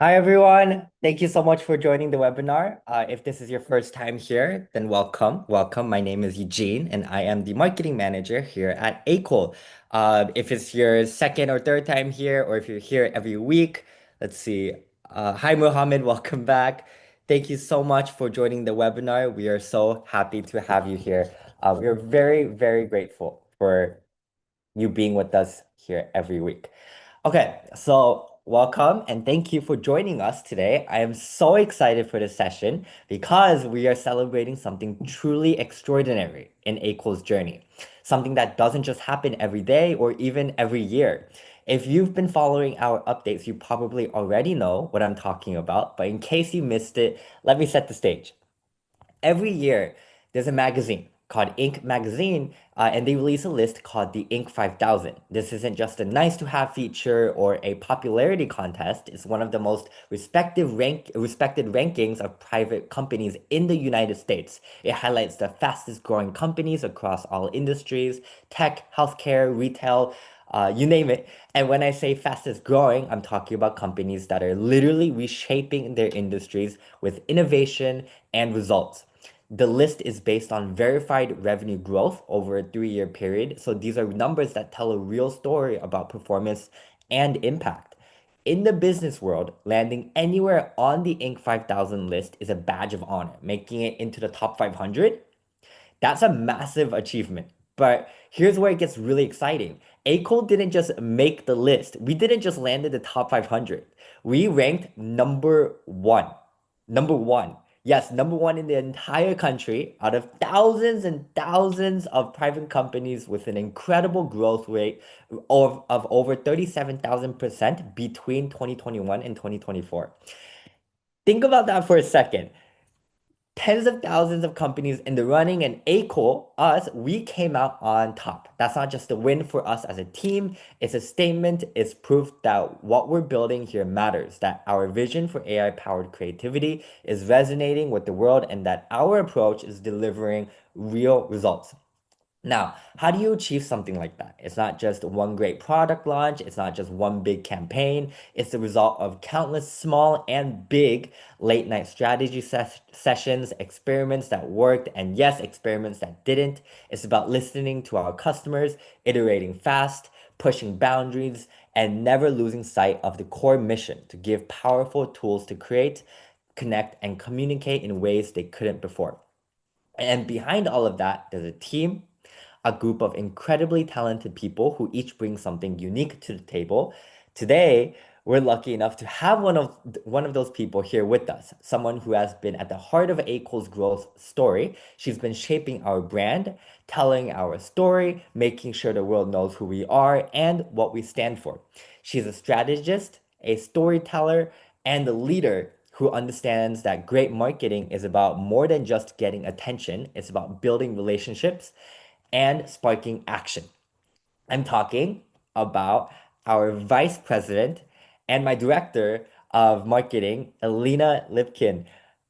Hi, everyone. Thank you so much for joining the webinar. If this is your first time here, then welcome. Welcome. My name is Eugene, and I am the marketing manager here at AKOOL. If it's your second or third time here, or if you're here every week, let's see. Hi, Mohammed. Welcome back. Thank you so much for joining the webinar. We are so happy to have you here. We are very, very grateful for you being with us here every week. Okay, so welcome and thank you for joining us today. I am so excited for this session because we are celebrating something truly extraordinary in AKOOL's journey. Something that doesn't just happen every day or even every year. If you've been following our updates, you probably already know what I'm talking about, but in case you missed it, let me set the stage. Every year there's a magazine called Inc. magazine, and they release a list called the Inc. 5000. This isn't just a nice to have feature or a popularity contest. It's one of the most respected rankings of private companies in the United States. It highlights the fastest growing companies across all industries, tech, healthcare, retail, you name it. And when I say fastest growing, I'm talking about companies that are literally reshaping their industries with innovation and results. The list is based on verified revenue growth over a 3-year period. So these are numbers that tell a real story about performance and impact. In the business world, landing anywhere on the Inc. 5000 list is a badge of honor. Making it into the top 500, that's a massive achievement. But here's where it gets really exciting. AKOOL didn't just make the list. We didn't just land in the top 500. We ranked number one. Number one. Yes, number one in the entire country out of thousands and thousands of private companies with an incredible growth rate of over 37,000% between 2021 and 2024. Think about that for a second. Tens of thousands of companies in the running, and AKOOL, us, we came out on top. That's not just a win for us as a team, it's a statement, it's proof that what we're building here matters, that our vision for AI-powered creativity is resonating with the world, and that our approach is delivering real results. Now, how do you achieve something like that? It's not just one great product launch, it's not just one big campaign. It's the result of countless small and big late night strategy sessions, experiments that worked, and yes, experiments that didn't. It's about listening to our customers, iterating fast, pushing boundaries, and never losing sight of the core mission to give powerful tools to create, connect, and communicate in ways they couldn't before. And behind all of that, there's a team, a group of incredibly talented people who each bring something unique to the table. Today, we're lucky enough to have one of those people here with us, someone who has been at the heart of AKOOL's growth story. She's been shaping our brand, telling our story, making sure the world knows who we are and what we stand for. She's a strategist, a storyteller, and a leader who understands that great marketing is about more than just getting attention. It's about building relationships and sparking action. I'm talking about our vice president and my director of marketing, Elina Lipkin.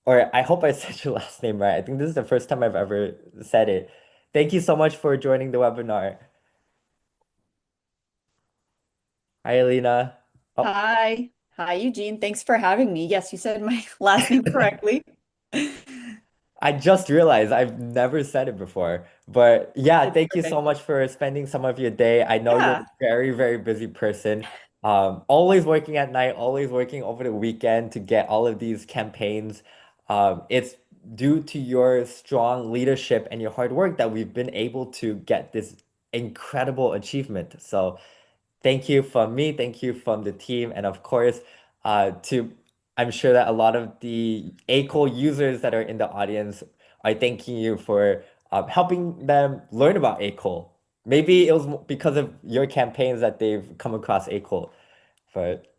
Or I hope I said your last name right. I think this is the first time I've ever said it. Thank you so much for joining the webinar. Hi, Elina. Oh, Hi. Hi, Eugene. Thanks for having me. Yes, you said my last name correctly. I just realized I've never said it before. But yeah, It's thank you so perfect. much for spending some of your day. I know you're a Yeah, very, very busy person. Always working at night, always working over the weekend to get all of these campaigns. It's due to your strong leadership and your hard work that we've been able to get this incredible achievement. So thank you from me, thank you from the team, and of course, to I'm sure that a lot of the ACOL users that are in the audience are thanking you for helping them learn about ACOL. Maybe it was because of your campaigns that they've come across ACOL, but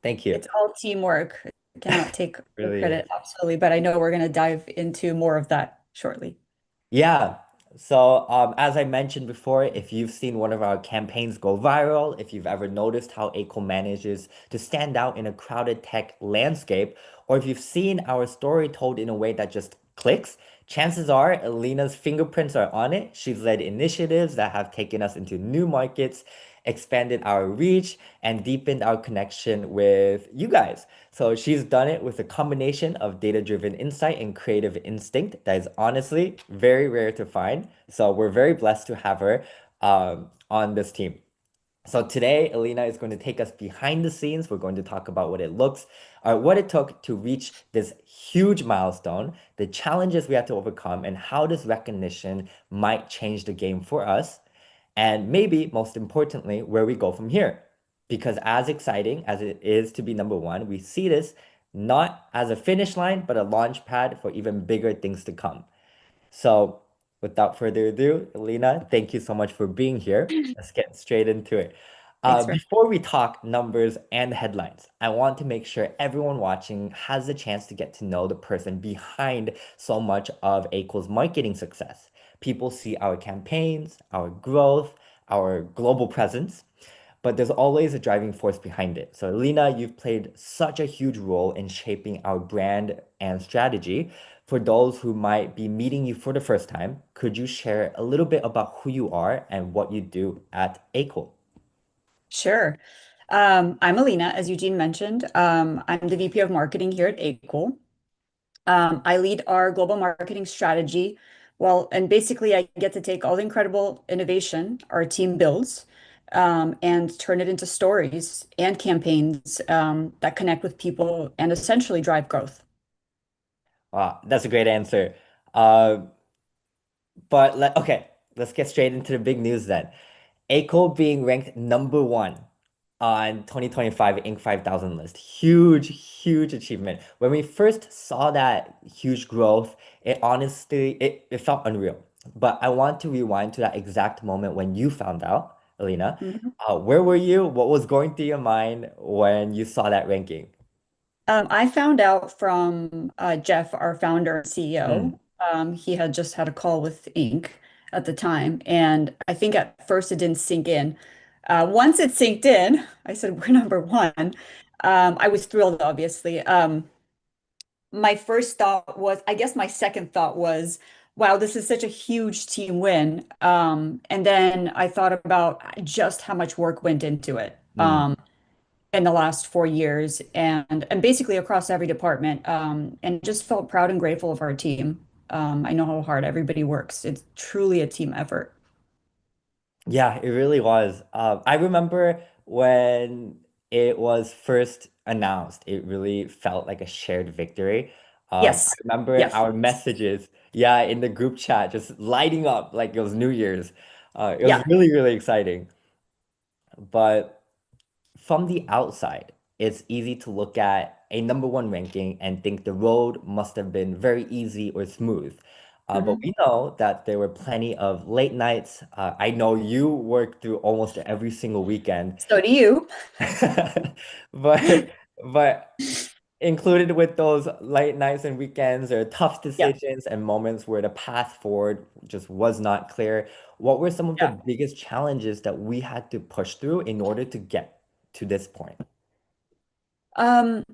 thank you. it's all teamwork. I cannot take full Really is. credit, absolutely, but I know we're going to dive into more of that shortly. Yeah. So, as I mentioned before, if you've seen one of our campaigns go viral, if you've ever noticed how ACO manages to stand out in a crowded tech landscape, or if you've seen our story told in a way that just clicks, chances are Alina's fingerprints are on it. She's led initiatives that have taken us into new markets expanded our reach, and deepened our connection with you guys. So she's done it with a combination of data-driven insight and creative instinct that is honestly very rare to find. So we're very blessed to have her on this team. So today, Elina is going to take us behind the scenes. We're going to talk about what it took to reach this huge milestone, the challenges we had to overcome, and how this recognition might change the game for us. And maybe most importantly, where we go from here. Because as exciting as it is to be number one, we see this not as a finish line, but a launch pad for even bigger things to come. So, without further ado, Elena, thank you so much for being here. Let's get straight into it. Thanks for Before we talk numbers and headlines, I want to make sure everyone watching has a chance to get to know the person behind so much of AKOOL's marketing success. People see our campaigns, our growth, our global presence, but there's always a driving force behind it. So, Lena, you've played such a huge role in shaping our brand and strategy. For those who might be meeting you for the first time, could you share a little bit about who you are and what you do at AKOOL? Sure. I'm Alina, as Eugene mentioned. I'm the VP of Marketing here at AKOOL. I lead our global marketing strategy. Well, and basically, I get to take all the incredible innovation our team builds and turn it into stories and campaigns that connect with people and essentially drive growth. Wow, that's a great answer. Okay, let's get straight into the big news then. AKOOL being ranked number one on 2025 Inc. 5000 list. Huge, huge achievement. When we first saw that huge growth, it felt unreal. But I want to rewind to that exact moment when you found out, Alina. Mhm. Where were you? What was going through your mind when you saw that ranking? I found out from Jeff, our founder and Hmm. CEO. He had just had a call with Inc. at the time, and I think at first it didn't sink in. Once it sinked in, I said, "We're number one." I was thrilled, obviously. My first thought was, I guess my second thought was, wow, this is such a huge team win. And then I thought about just how much work went into it. Hmm. In the last 4 years and basically across every department and just felt proud and grateful of our team. I know how hard everybody works. It's truly a team effort. Yeah, it really was. I remember when it was first announced, it really felt like a shared victory. I Yes. remember Yes. our messages, yeah, in the group chat, just lighting up like it was New Year's. It was Yeah. really, really exciting. But from the outside, it's easy to look at a number one ranking and think the road must have been very easy or smooth. But Mhm. we know that there were plenty of late nights. I know you worked through almost every single weekend. So do you. But but included with those late nights and weekends are tough Yeah. decisions and moments where the path forward just was not clear. What were some of the Yeah. biggest challenges that we had to push through in order to get to this point? Um,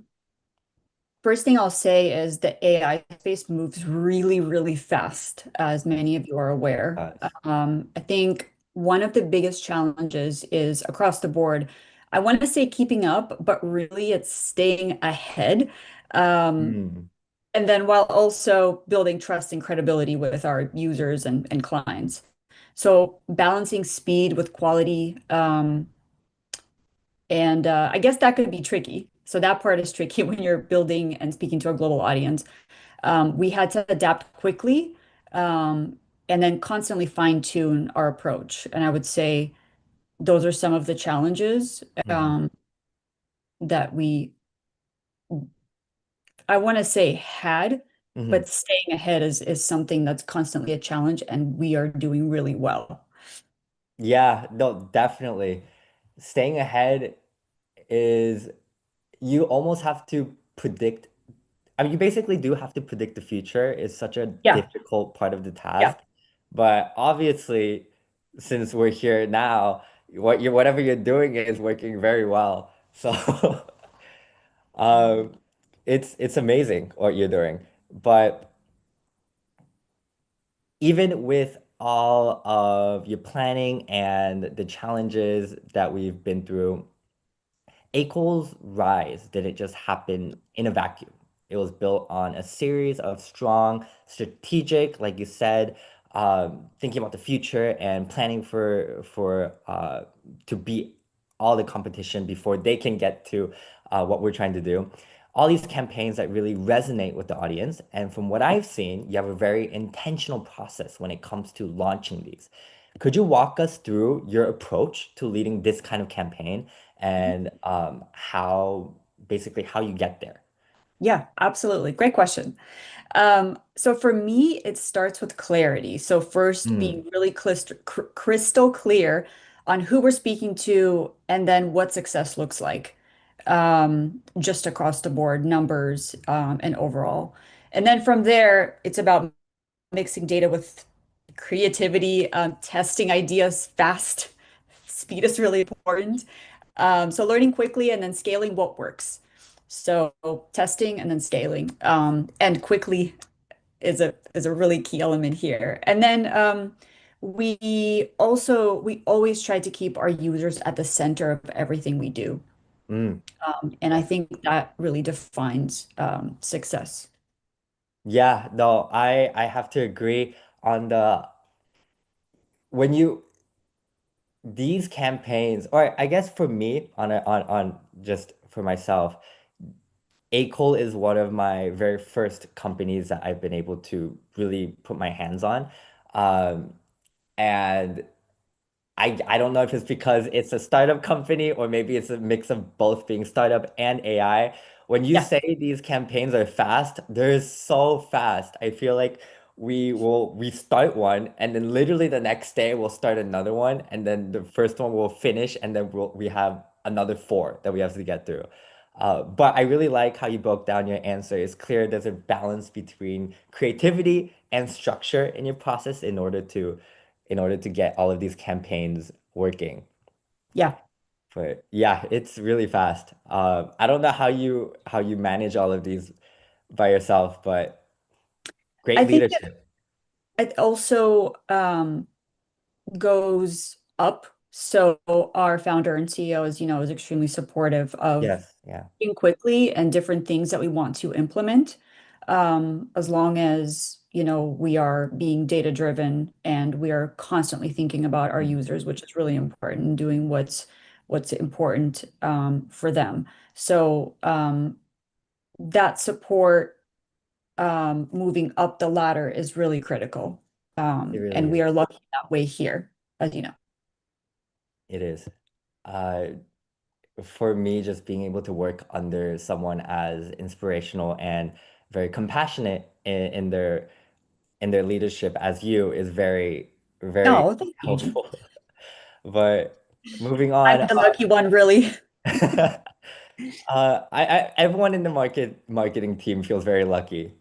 First thing I'll say is the AI space moves really, really fast, as many of you are aware. I think one of the biggest challenges is across the board. I want to say keeping up, but really it's staying ahead. Um, Hmm. and then while also building trust and credibility with our users and clients. So balancing speed with quality. And I guess that could be tricky. So that part is tricky when you're building and speaking to a global audience. We had to adapt quickly, and then constantly fine-tune our approach. And I would say those are some of the challenges Hmm. that I want to say had, Hmm. but staying ahead is something that's constantly a challenge, and we are doing really well. Yeah, no, definitely. Staying ahead is you almost have to predict. I mean, you basically do have to predict the future. It's such a Yeah, difficult part of the yeah. task. But obviously, since we're here now, whatever you're doing is working very well. So um, it's amazing what you're doing. But even with all of your planning and the challenges that we've been through, AKOOL's rise didn't just happen in a vacuum. It was built on a series of strong, strategic, like you said, thinking about the future and planning for to beat all the competition before they can get to what we're trying to do. All these campaigns that really resonate with the audience. And from what I've seen, you have a very intentional process when it comes to launching these. Could you walk us through your approach to leading this kind of campaign and how basically how you get there? Yeah, absolutely. Great question. So for me, it starts with clarity. So first, Mm, being really crystal clear on who we're speaking to, and then what success looks like, just across the board, numbers, and overall. And then from there, it's about mixing data with creativity, testing ideas fast. Speed is really important. So learning quickly and then scaling what works. So testing and then scaling, and quickly is a really key element here. And then we always try to keep our users at the center of everything we do. mm. And I think that really defines success. Yeah, no, I have to agree on the when you these campaigns, or I guess for me on just for myself, AKOOL is one of my very first companies that I've been able to really put my hands on. Um, and I don't know if it's because it's a startup company or maybe it's a mix of both being startup and AI. When you Yeah. say these campaigns are fast, they're so fast. I feel like we start one and then literally the next day we'll start another one and then the first one will finish and then we have another four that we have to get through. But I really like how you broke down your answer. It's clear there's a balance between creativity and structure in your process in order to get all of these campaigns working. Yeah. But yeah, it's really fast. I don't know how you manage all of these by yourself, but I great think leadership. it also goes up. So our founder and CEO, as you know, is extremely supportive of Yes, yeah. moving quickly and different things that we want to implement. As long as, we are being data driven and we are constantly thinking about our Mm. users, which is really important, and doing what's important for them. So that support moving up the ladder is really critical. It really And we is. are lucky that way here, as you know. It is. Uh, for me, just being able to work under someone as inspirational and very compassionate in their leadership as you is very, very Oh, thank you. helpful. But moving I'm on, the lucky one, really. everyone in the marketing team feels very lucky.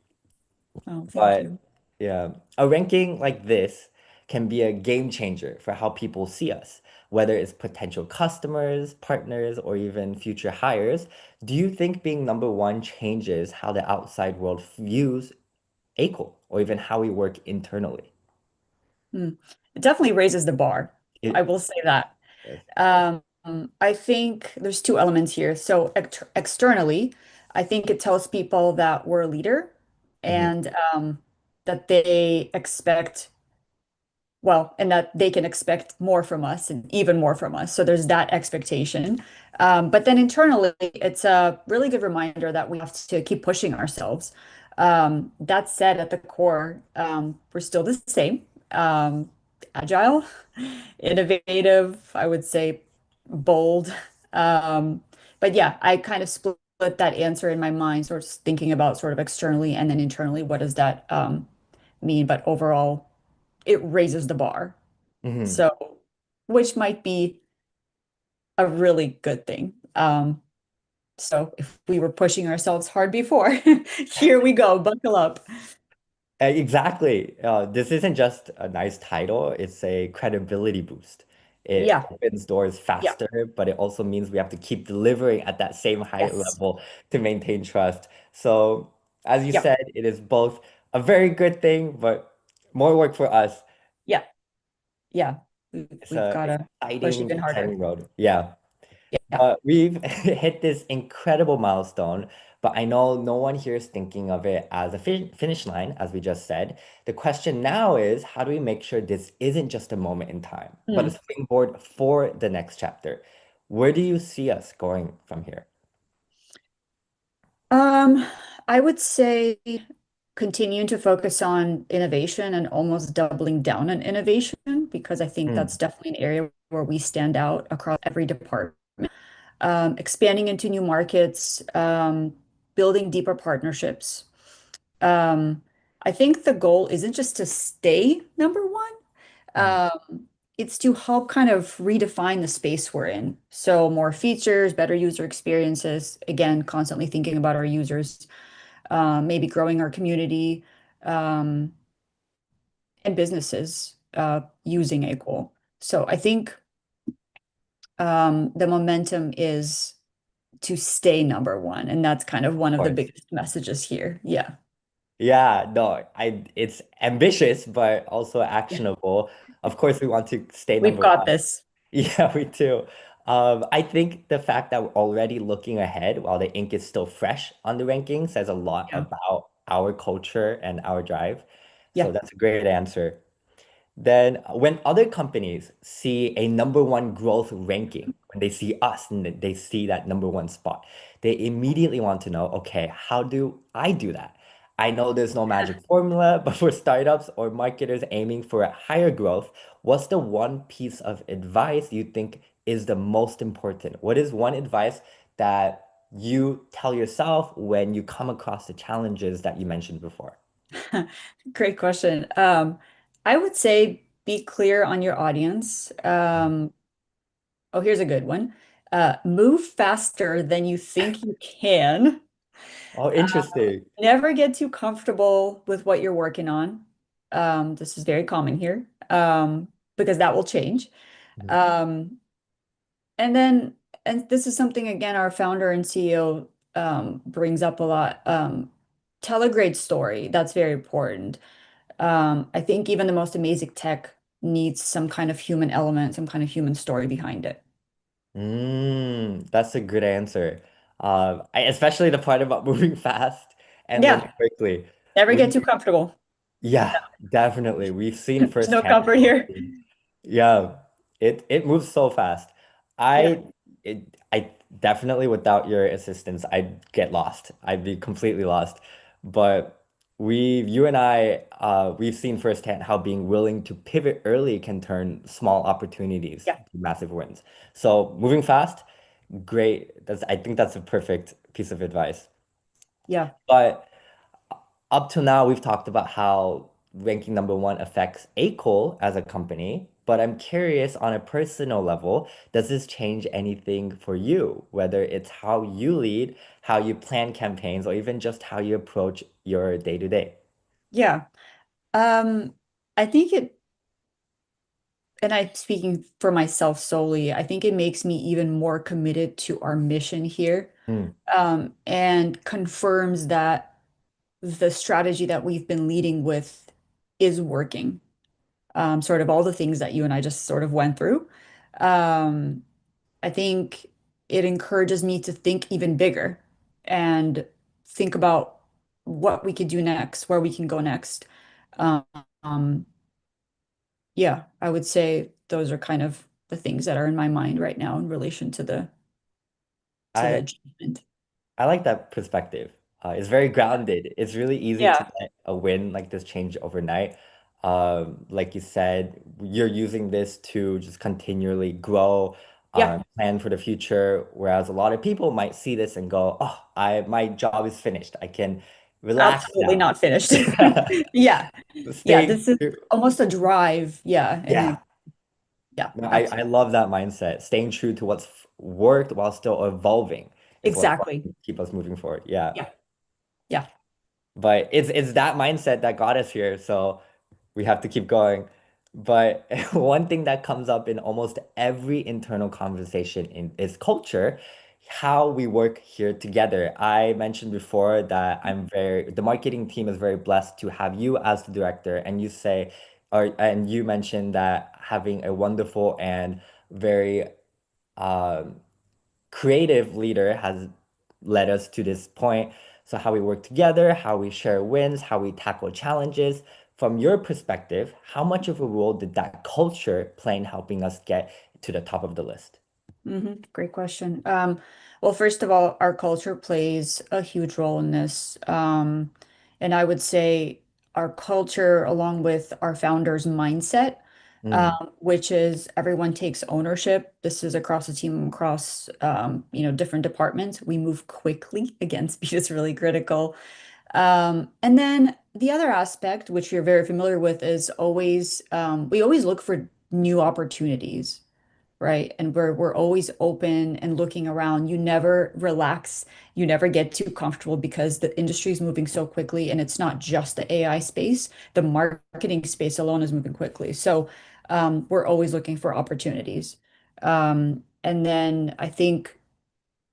Oh, thank But you. yeah, a ranking like this can be a game changer for how people see us, whether it's potential customers, partners, or even future hires. Do you think being number one changes how the outside world views AKOOL or even how we work internally? Hmm. It definitely raises the bar. I It, will say that. yes. Um, I think there's two elements here. So externally, I think it tells people that we're a leader Mhm. and that they expect well, and that they can expect more from us and even more from us. So there's that expectation. But then internally, it's a really good reminder that we have to keep pushing ourselves. That said, at the core, we're still the same, agile, innovative, I would say bold. But yeah, I kind of split that answer in my mind, sort of thinking about sort of externally and then internally, what does that mean? But overall, it raises the bar. Mhm. So, which might be a really good thing. So if we were pushing ourselves hard before, here we go, buckle up. Exactly. This isn't just a nice title, it's a credibility boost. It Yeah, opens doors yeah, faster, but it also means we have to keep delivering at that same high yes, level to maintain trust. So, as you yep, said, it is both a very good thing, but more work for us. Yeah. Yeah. It's We've a got to push exciting, even harder. exciting road. Yeah. Yeah. But we've hit this incredible milestone, but I know no one here is thinking of it as a finish line, as we just said. The question now is, how do we make sure this isn't just a moment in time, but a Hmm. springboard for the next chapter? Where do you see us going from here? Um, I would say continuing to focus on innovation and almost doubling down on innovation because I think Mm, that's definitely an area where we stand out across every department. Expanding into new markets, building deeper partnerships. Um, I think the goal isn't just to stay number one. mm, It's to help kind of redefine the space we're in. So more features, better user experiences. Again, constantly thinking about our users, maybe growing our community, um, and businesses using AKOOL. So I think the momentum is to stay number one, and that's kind of one of of the course. biggest messages here. Yeah. Yeah, no, it's ambitious, but also Yeah. actionable. Of course, we want to stay We've number got one. this. Yeah, we do. I think the fact that we're already looking ahead while the ink is still fresh on the ranking says a lot Yeah. about our culture and our drive. So Yeah. that's a great answer. Then when other companies see a number one growth ranking, when they see us and they see that number one spot, they immediately want to know, okay, how do I do that? I know there's no magic formula, but for startups or marketers aiming for a higher growth, what's the one piece of advice you think is the most important? What is one advice that you tell yourself when you come across the challenges that you mentioned before? Great question. I would say be clear on your audience. Oh, here's a good one. Move faster than you think you can. Oh, interesting. Never get too comfortable with what you're working on. This is very common here, because that will change. Mhm. Um, and then, and this is something again, our founder and CEO brings up a lot. Tell a great story. That's very important. I think even the most amazing tech needs some kind of human element, some kind of human story behind it. That's a good answer. Especially the part about moving fast and learning Yeah, quickly. never get We, too comfortable. yeah, definitely. We've seen There's no firsthand comfort how here. yeah, it moves so fast. Yeah, I definitely without your assistance, I'd get lost. I'd be completely lost. But you and I, we've seen firsthand how being willing to pivot early can turn small opportunities yeah, to massive wins. So moving fast, great. I think that's a perfect piece of advice. yeah. But up to now, we've talked about how ranking number one affects AKOOL as a company, but I'm curious on a personal level, does this change anything for you? Whether it's how you lead, how you plan campaigns, or even just how you approach your day to day? Yeah. Um, I think it, and I'm speaking for myself solely, I think it makes me even more committed to our mission here, Mm, and confirms that the strategy that we've been leading with is working. Sort of all the things that you and I just sort of went through. Um, I think it encourages me to think even bigger and think about what we could do next, where we can go next. Um, yeah, I would say those are kind of the things that are in my mind right now in relation to the I achievement. I like that perspective. It's very grounded. It's really easy to Yeah, let a win like this change overnight. Like you said, you're using this to just continually grow, yeah, plan for the future. Whereas a lot of people might see this and go, "Oh, my job is finished. I can relax absolutely now." not finished. Yeah, yeah, Staying this is true. almost a drive. Yeah, and Yeah. it, yeah, No, I absolutely. love that mindset. Staying true to what's worked while still evolving is what's going Exactly. to keep us moving forward. Yeah. Yeah, yeah, But it's that mindset that got us here, so we have to keep going. But one thing that comes up in almost every internal conversation is culture, how we work here together. I mentioned before that the marketing team is very blessed to have you as the director, and you say and you mentioned that having a wonderful and very um, creative leader has led us to this point. So how we work together, how we share wins, how we tackle challenges. From your perspective, how much of a role did that culture play in helping us get to the top of the list? Great question. Well, first of all, our culture plays a huge role in this. And I would say our culture, along with our founders' mindset, Mm, which is everyone takes ownership. This is across the team, across different departments. We move quickly. Again, speed is really critical. And then the other aspect, which you're very familiar with, is always we always look for new opportunities, right? And we're always open and looking around. You never relax. You never get too comfortable because the industry is moving so quickly, and it's not just the AI space. The marketing space alone is moving quickly. So we're always looking for opportunities. And then I think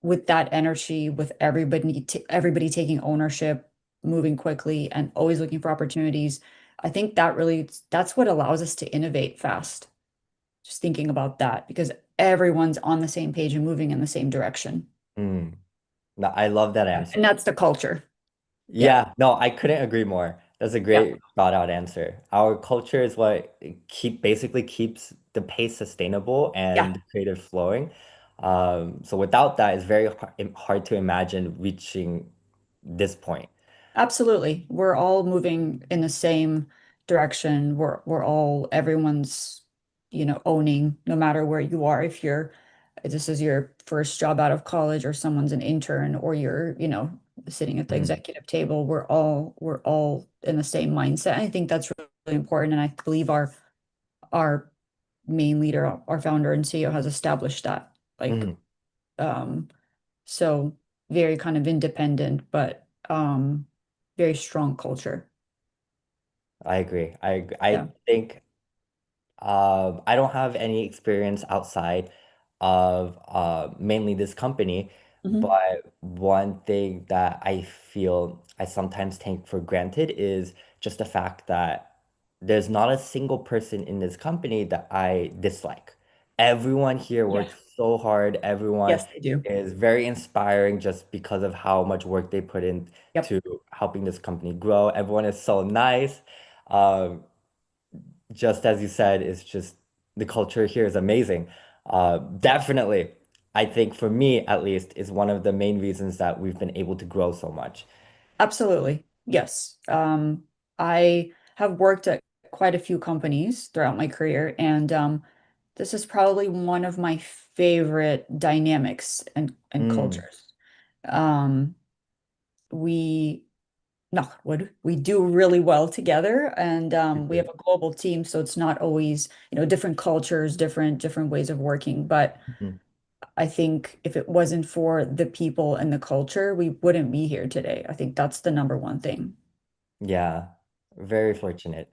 with that energy, with everybody taking ownership, moving quickly, and always looking for opportunities, I think that's what allows us to innovate fast. Just thinking about that because everyone's on the same page and moving in the same direction. mm. No, I love that Yeah. answer. And that's the culture. Yeah. Yeah, no, I couldn't agree more. That's a Yeah. great thought out answer. Our culture is what basically keeps the pace sustainable Yeah. and the creative flowing. So without that, it's very hard to imagine reaching this point. Absolutely. We're all moving in the same direction. We're all everyone's, owning no matter where you are. If this is your first job out of college or someone's an intern or you're, sitting at the Mm, executive table, we're all in the same mindset. I think that's really important. And I believe our main leader, our founder and CEO has established that. Like, mhm. um, so very kind of independent, but very strong culture. I agree. Yeah. I think I don't have any experience outside of mainly this company, Hmm. but one thing that I feel I sometimes take for granted is just the fact that there's not a single person in this company that I dislike. Everyone here Yeah. works so hard. Everyone Yes, they do. is very inspiring just because of how much work they put Yep. into helping this company grow. Everyone is so nice. Um, just as you said, it's just the culture here is amazing. Definitely, I think for me at least, is one of the main reasons that we've been able to grow so much. Absolutely. Yes. I have worked at quite a few companies throughout my career, and this is probably one of my favorite dynamics and Mm, cultures. Um, we knock wood, we do really well together, and we we have do. a global team, so it's not always, different cultures, different ways of working. But Mhm. I think if it wasn't for the people and the culture, we wouldn't be here today. I think that's the number one thing. Yeah, very fortunate.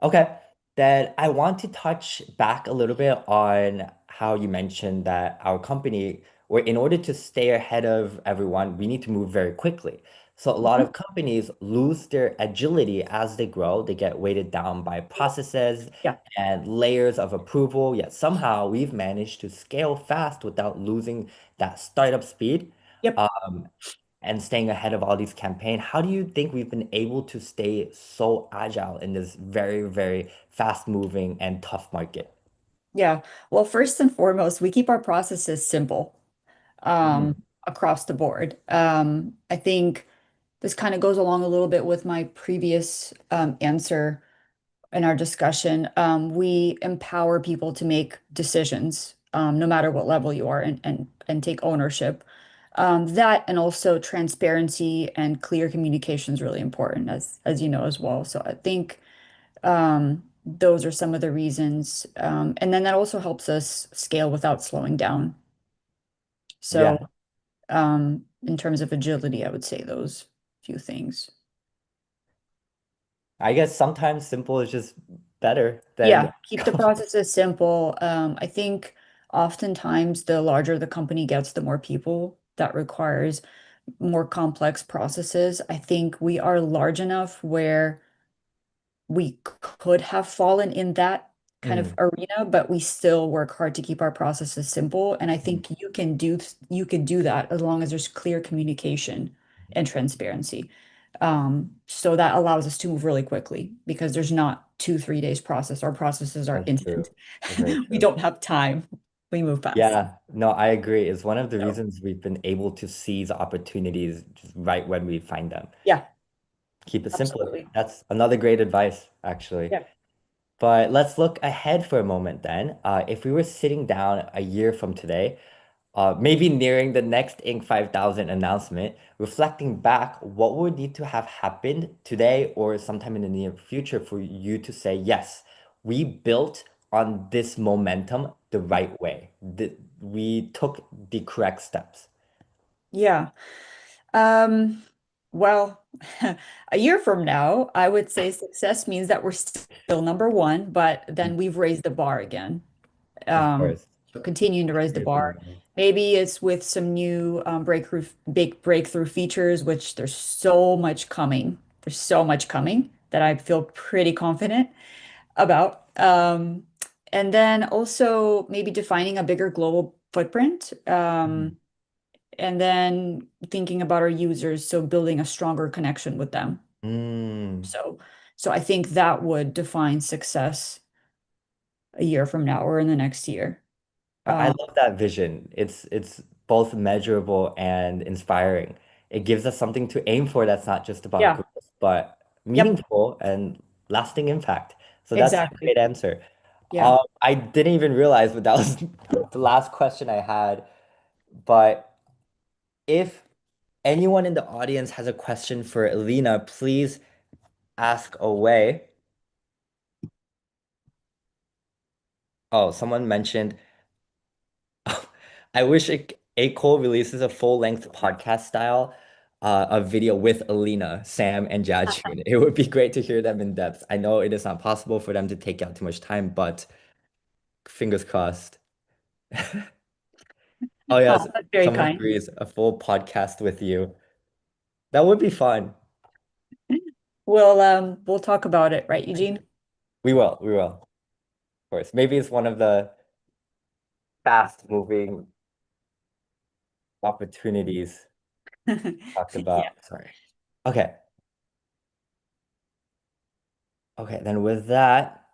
Okay, then I want to touch back a little bit on how you mentioned that our company, where in order to stay ahead of everyone, we need to move very quickly. So a lot Mhm. of companies lose their agility as they grow. They get weighted down by processes Yeah. and layers of approval, yet somehow we've managed to scale fast without losing that startup speed. Yep. Um, and staying ahead of all these campaigns. How do you think we've been able to stay so agile in this very, very fast moving and tough market? Yeah. Well, first and foremost, we keep our processes simple um, Mm, across the board. I think this kind of goes along a little bit with my previous answer in our discussion. We empower people to make decisions, no matter what level you are, and take ownership. That and also transparency and clear communication is really important, as you know as well. So I think those are some of the reasons. And then that also helps us scale without slowing down. yeah, So in terms of agility, I would say those few things. I guess sometimes simple is just better than Yeah, keep the processes simple. I think oftentimes the larger the company gets, the more people that requires more complex processes. I think we are large enough where we could have fallen in that kind of Mm, arena, but we still work hard to keep our processes simple. And I mm, think you can do that as long as there's clear communication and transparency. So that allows us to move really quickly because there's not 2, 3 days process. Our processes are that's true. instant. That's very We true. don't have time. We move fast. Yeah, no, I agree. It's one of the So reasons we've been able to seize opportunities just right when we find them. yeah, Keep it simple. absolutely. That's another great advice, actually. Yeah. But let's look ahead for a moment then. If we were sitting down a year from today, maybe nearing the next Inc. 5000 announcement, reflecting back, what would need to have happened today or sometime in the near future for you to say, yes, we built on this momentum the right way. We took the correct steps. Yeah. Um, well, a year from now, I would say success means that we're still number one, but then we've raised the bar again. Of Um, course. so continuing to raise the Agree with bar. you. Maybe it's with some new big breakthrough features, which there's so much coming. There's so much coming that I feel pretty confident about. And then also maybe defining a bigger global footprint. Mhm. And then thinking about our users, so building a stronger connection with them. Mm. So, so I think that would define success a year from now or in the next year. I Um, love that vision. It's both measurable and inspiring. It gives us something to aim for that's not just about yeah, growth, but yep, meaningful and lasting impact. So that's a exactly. great answer. Yeah. I didn't even realize, but that was the last question I had. But if anyone in the audience has a question for Elina, please ask away. Oh, someone mentioned I wish AKOOL releases a full-length podcast style of video with Alina, Sam, and Jajun. It would be great to hear them in depth. I know it is not possible for them to take out too much time, but fingers crossed. Oh Oh, yes, that's very someone kind. agrees. A full podcast with you. That would be fun. We'll talk about it, right, Eugene? We will, we will, of course. Maybe it's one of the fast-moving opportunities talked Yeah. about. Sorry. Okay. Okay, then with that.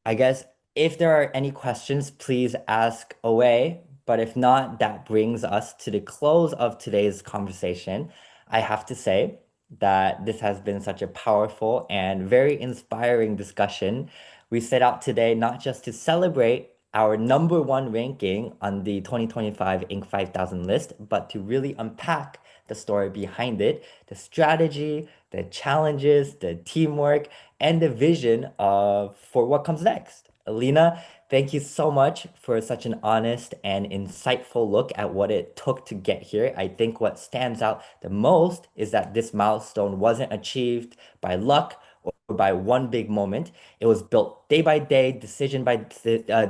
I guess if there are any questions, please ask away. But if not, that brings us to the close of today's conversation. I have to say that this has been such a powerful and very inspiring discussion. We set out today not just to celebrate our number one ranking on the 2025 Inc. 5000 list, but to really unpack the story behind it, the strategy, the challenges, the teamwork, and the vision of for what comes next. Alina, thank you so much for such an honest and insightful look at what it took to get here. I think what stands out the most is that this milestone wasn't achieved by luck or by one big moment. It was built day by day, decision by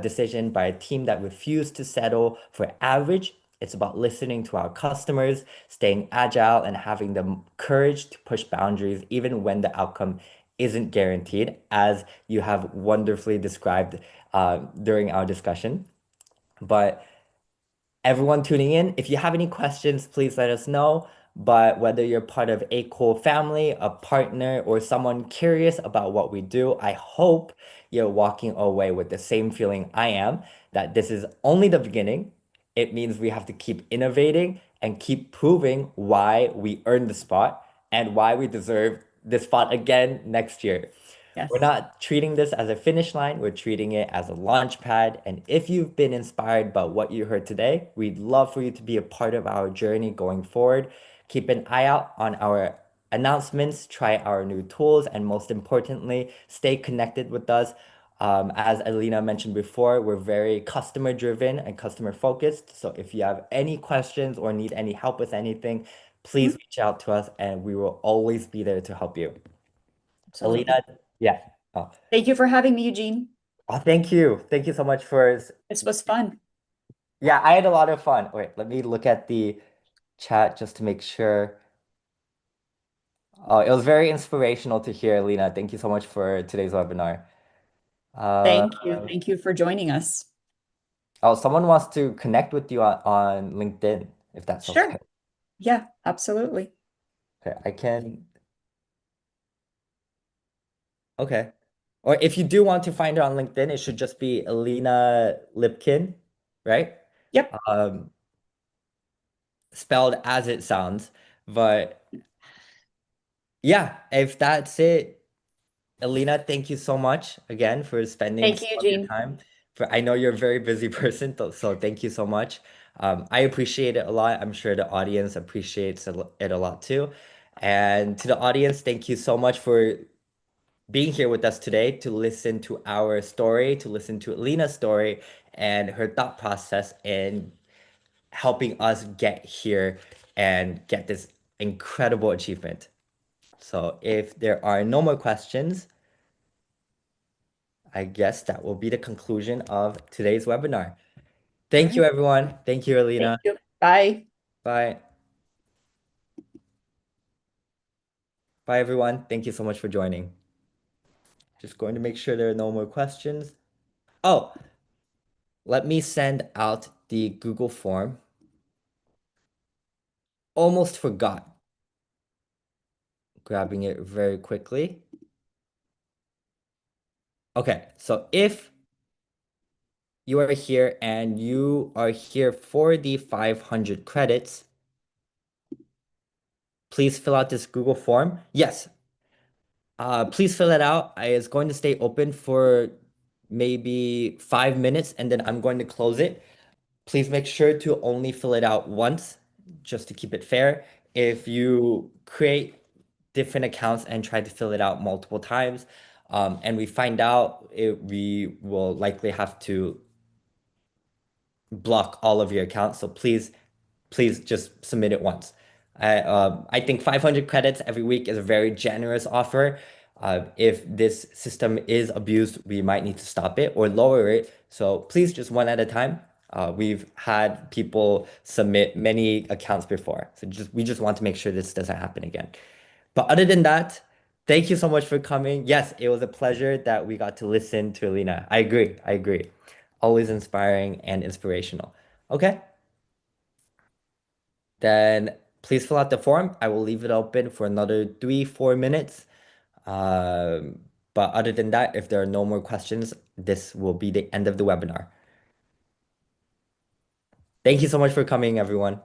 decision by a team that refused to settle for average. It's about listening to our customers, staying agile, and having the courage to push boundaries even when the outcome isn't guaranteed, as you have wonderfully described during our discussion. But everyone tuning in, if you have any questions, please let us know. But whether you're part of a cool family, a partner, or someone curious about what we do, I hope you're walking away with the same feeling I am, that this is only the beginning. It means we have to keep innovating and keep proving why we earned the spot and why we deserve this spot again next year. We're Yes. not treating this as a finish line, we're treating it as a launch pad. And if you've been inspired by what you heard today, we'd love for you to be a part of our journey going forward. Keep an eye out on our announcements, try our new tools, and most importantly, stay connected with us. As Alina mentioned before, we're very customer driven and customer focused. So if you have any questions or need any help with anything, please Mhm. reach out to us and we will always be there to help you. Absolutely. Alina, yeah. Oh, Thank you for having me, Eugene. oh, thank you. Thank you so much for, This was fun. yeah, I had a lot of fun. Wait, let me look at the chat just to make sure. It was very inspirational to hear, Lena. Thank you so much for today's webinar. Uh, Thank you. Thank you for joining us. oh, someone wants to connect with you on LinkedIn, if that's okay. Sure. Yeah, absolutely. Okay, I can. Okay. Or if you do want to find her on LinkedIn, it should just be Elina Lipkin, right? Yep. Um, Spelled as it sounds. But yeah, if that's it, Elina, thank you so much again for spending Thank some you, of your Eugene. time. For I know you're a very busy person, so thank you so much. I appreciate it a lot. I'm sure the audience appreciates it a lot too. And to the audience, thank you so much for being here with us today to listen to our story, to listen to Alina's story and her thought process in helping us get here and get this incredible achievement. So if there are no more questions, I guess that will be the conclusion of today's webinar. All Thank you, right. everyone. Thank you, Thank Alina. you. Bye. Bye. Bye, everyone. Thank you so much for joining. Just going to make sure there are no more questions. Oh, let me send out the Google form. Almost forgot. Grabbing it very quickly. Okay, so if you are here and you are here for the 500 credits, please fill out this Google form. Yes, please fill it out. It's going to stay open for maybe 5 minutes and then I'm going to close it. Please make sure to only fill it out once, just to keep it fair. If you create different accounts and try to fill it out multiple times, and we find out we will likely have to block all of your accounts. So please just submit it once. I think 500 credits every week is a very generous offer. If this system is abused, we might need to stop it or lower it. So please just one at a time. We've had people submit many accounts before. So we just want to make sure this doesn't happen again. But other than that, thank you so much for coming. Yes, it was a pleasure that we got to listen to Alina. I agree. I agree. Always inspiring and inspirational. Okay, then please fill out the form. I will leave it open for another 3, 4 minutes. Um, but other than that, if there are no more questions, this will be the end of the webinar. Thank you so much for coming, everyone.